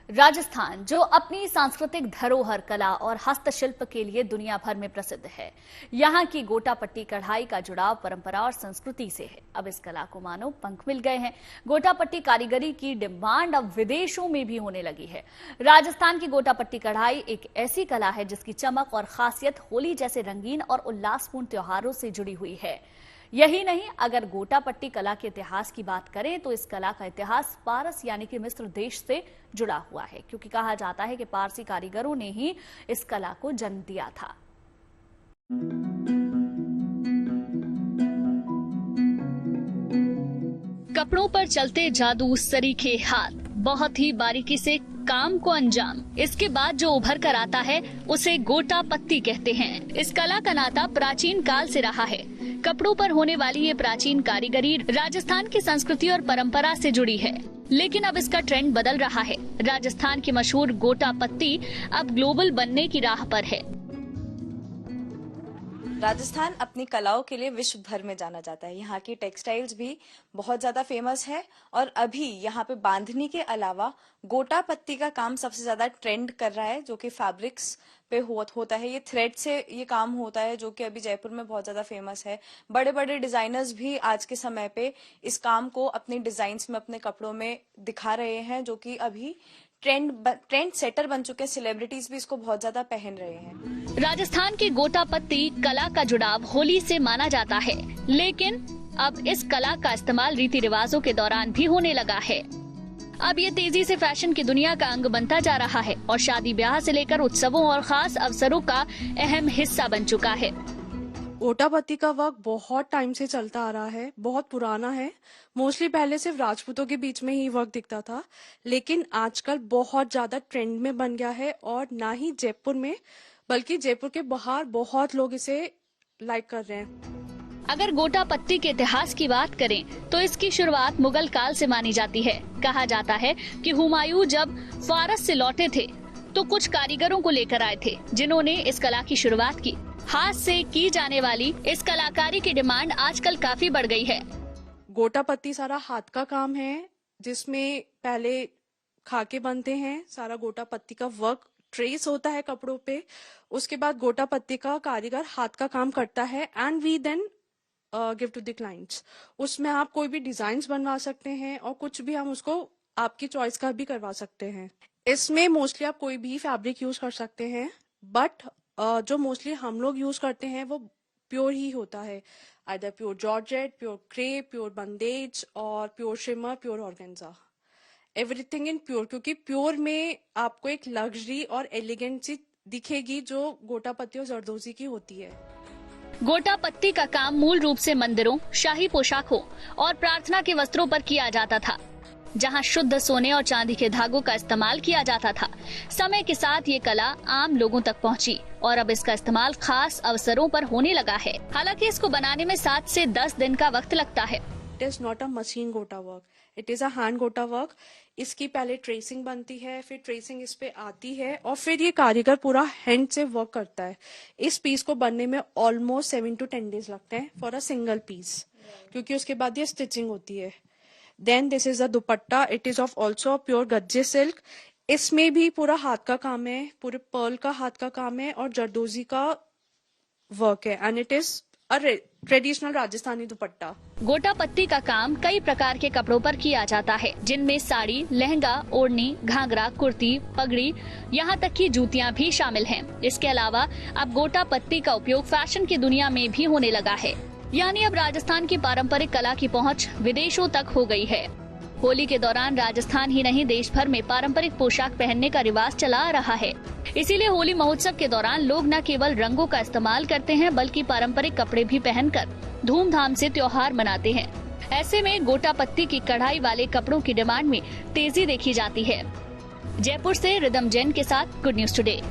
राजस्थान, जो अपनी सांस्कृतिक धरोहर, कला और हस्तशिल्प के लिए दुनिया भर में प्रसिद्ध है, यहाँ की गोटापट्टी कढ़ाई का जुड़ाव परंपरा और संस्कृति से है। अब इस कला को मानो पंख मिल गए हैं। गोटापट्टी कारीगरी की डिमांड अब विदेशों में भी होने लगी है। राजस्थान की गोटापट्टी कढ़ाई एक ऐसी कला है जिसकी चमक और खासियत होली जैसे रंगीन और उल्लासपूर्ण त्योहारों से जुड़ी हुई है। यही नहीं, अगर गोटापट्टी कला के इतिहास की बात करें तो इस कला का इतिहास पारस यानी कि मिस्र देश से जुड़ा हुआ है, क्योंकि कहा जाता है कि पारसी कारीगरों ने ही इस कला को जन्म दिया था। कपड़ों पर चलते जादू, सरीखे हाथ, बहुत ही बारीकी से काम को अंजाम, इसके बाद जो उभर कर आता है उसे गोटापत्ती कहते हैं। इस कला का नाता प्राचीन काल से रहा है। कपड़ों पर होने वाली ये प्राचीन कारीगरी राजस्थान की संस्कृति और परंपरा से जुड़ी है, लेकिन अब इसका ट्रेंड बदल रहा है। राजस्थान की मशहूर गोटापत्ती अब ग्लोबल बनने की राह पर है। राजस्थान अपनी कलाओं के लिए विश्व भर में जाना जाता है। यहाँ की टेक्सटाइल्स भी बहुत ज्यादा फेमस है और अभी यहाँ पे बांधनी के अलावा गोटापत्ती का काम सबसे ज्यादा ट्रेंड कर रहा है, जो कि फैब्रिक्स पे होता है। ये थ्रेड से ये काम होता है, जो कि अभी जयपुर में बहुत ज्यादा फेमस है। बड़े बड़े डिजाइनर्स भी आज के समय पे इस काम को अपने डिजाइन्स में, अपने कपड़ों में दिखा रहे हैं, जो कि अभी ट्रेंड सेटर बन चुके हैं। सेलिब्रिटीज भी इसको बहुत ज्यादा पहन रहे हैं। राजस्थान की गोटापत्ती कला का जुड़ाव होली से माना जाता है, लेकिन अब इस कला का इस्तेमाल रीति रिवाजों के दौरान भी होने लगा है। अब ये तेजी से फैशन की दुनिया का अंग बनता जा रहा है और शादी ब्याह से लेकर उत्सवों और खास अवसरों का अहम हिस्सा बन चुका है। गोटापत्ती का वर्क बहुत टाइम से चलता आ रहा है, बहुत पुराना है। मोस्टली पहले सिर्फ राजपूतों के बीच में ही वर्क दिखता था, लेकिन आजकल बहुत ज्यादा ट्रेंड में बन गया है। और ना ही जयपुर में, बल्कि जयपुर के बाहर बहुत लोग इसे लाइक कर रहे हैं। अगर गोटापत्ती के इतिहास की बात करें तो इसकी शुरुआत मुगल काल से मानी जाती है। कहा जाता है कि हुमायूं जब फारस से लौटे थे तो कुछ कारीगरों को लेकर आए थे, जिन्होंने इस कला की शुरुआत की। हाथ से की जाने वाली इस कलाकारी की डिमांड आजकल काफी बढ़ गई है। गोटापत्ती सारा हाथ का काम है, जिसमें पहले खाके बनते हैं। सारा गोटापत्ती का वर्क ट्रेस होता है कपड़ों पे। उसके बाद गोटापत्ती का कारीगर हाथ का काम करता है and we then give to the clients. उसमें आप कोई भी डिजाइन्स बनवा सकते हैं और कुछ भी हम उसको आपकी चॉइस का भी करवा सकते हैं। इसमें मोस्टली आप कोई भी फैब्रिक यूज कर सकते हैं, बट जो मोस्टली हम लोग यूज करते हैं वो प्योर ही होता है। Either pure georgette, pure crepe, pure bandhej और pure shimmer, pure organza, everything in pure. क्योंकि प्योर में आपको एक लग्जरी और एलिगेंसी दिखेगी जो गोटापत्ती और जरदोजी की होती है। गोटापत्ती का काम मूल रूप से मंदिरों, शाही पोशाकों और प्रार्थना के वस्त्रों पर किया जाता था, जहां शुद्ध सोने और चांदी के धागों का इस्तेमाल किया जाता था। समय के साथ ये कला आम लोगों तक पहुंची और अब इसका इस्तेमाल खास अवसरों पर होने लगा है। हालांकि इसको बनाने में 7 से 10 दिन का वक्त लगता है। It is not a machine gota work, it is a hand gota work. इसकी पहले ट्रेसिंग बनती है, फिर ट्रेसिंग इस पे आती है और फिर ये कारीगर पूरा हैंड से वर्क करता है। इस पीस को बनने में ऑलमोस्ट 7 to 10 days लगते हैं फॉर अ सिंगल पीस, क्योंकि उसके बाद ये स्टिचिंग होती है। Then this is a dupatta, it is of also pure gajji silk. इसमें भी पूरा हाथ का काम है, पूरे पर्ल का हाथ का काम है और जरदोजी का वर्क है and it is a traditional Rajasthani दुपट्टा। गोटापत्ती का काम कई प्रकार के कपड़ों पर किया जाता है, जिनमें साड़ी, लहंगा, ओढ़नी, घाघरा, कुर्ती, पगड़ी, यहाँ तक कि जूतियाँ भी शामिल हैं। इसके अलावा अब गोटापत्ती का उपयोग फैशन की दुनिया में भी होने लगा है, यानी अब राजस्थान की पारंपरिक कला की पहुंच विदेशों तक हो गई है। होली के दौरान राजस्थान ही नहीं, देश भर में पारंपरिक पोशाक पहनने का रिवाज चला आ रहा है। इसीलिए होली महोत्सव के दौरान लोग न केवल रंगों का इस्तेमाल करते हैं, बल्कि पारंपरिक कपड़े भी पहनकर धूमधाम से त्योहार मनाते हैं। ऐसे में गोटापत्ती की कढ़ाई वाले कपड़ों की डिमांड में तेजी देखी जाती है। जयपुर से रिदम जैन के साथ गुड न्यूज टुडे।